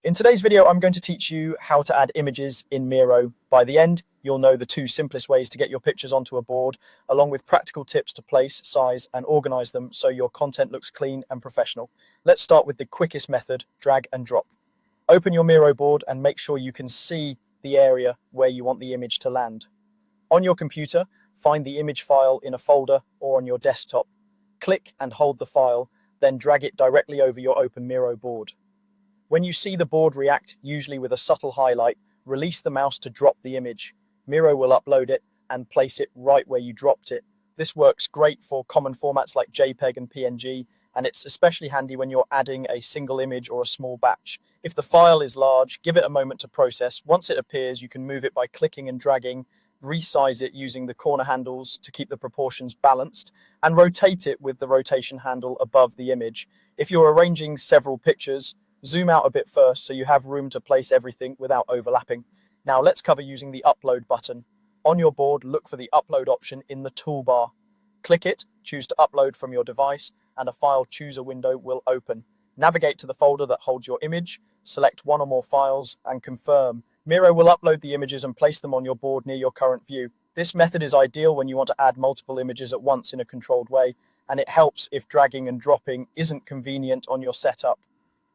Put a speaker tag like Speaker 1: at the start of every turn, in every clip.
Speaker 1: In today's video, I'm going to teach you how to add images in Miro. By the end, you'll know the two simplest ways to get your pictures onto a board, along with practical tips to place, size, and organize them so your content looks clean and professional. Let's start with the quickest method, drag and drop. Open your Miro board and make sure you can see the area where you want the image to land. On your computer, find the image file in a folder or on your desktop. Click and hold the file, then drag it directly over your open Miro board. When you see the board react, usually with a subtle highlight, release the mouse to drop the image. Miro will upload it and place it right where you dropped it. This works great for common formats like JPEG and PNG, and it's especially handy when you're adding a single image or a small batch. If the file is large, give it a moment to process. Once it appears, you can move it by clicking and dragging, resize it using the corner handles to keep the proportions balanced, and rotate it with the rotation handle above the image. If you're arranging several pictures, zoom out a bit first so you have room to place everything without overlapping. Now let's cover using the upload button. On your board, look for the upload option in the toolbar. Click it, choose to upload from your device, and a file chooser window will open. Navigate to the folder that holds your image, select one or more files, and confirm. Miro will upload the images and place them on your board near your current view. This method is ideal when you want to add multiple images at once in a controlled way, and it helps if dragging and dropping isn't convenient on your setup.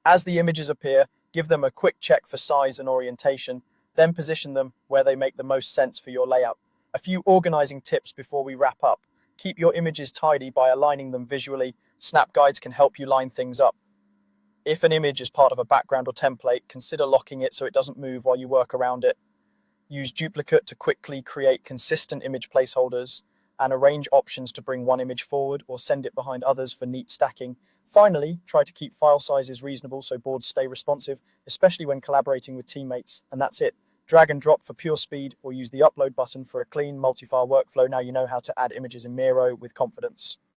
Speaker 1: As the images appear, give them a quick check for size and orientation, then position them where they make the most sense for your layout. A few organizing tips before we wrap up. Keep your images tidy by aligning them visually. Snap guides can help you line things up. If an image is part of a background or template, consider locking it so it doesn't move while you work around it. Use duplicate to quickly create consistent image placeholders, and arrange options to bring one image forward or send it behind others for neat stacking. Finally, try to keep file sizes reasonable so boards stay responsive, especially when collaborating with teammates. And that's it. Drag and drop for pure speed, or use the upload button for a clean multi-file workflow. Now you know how to add images in Miro with confidence.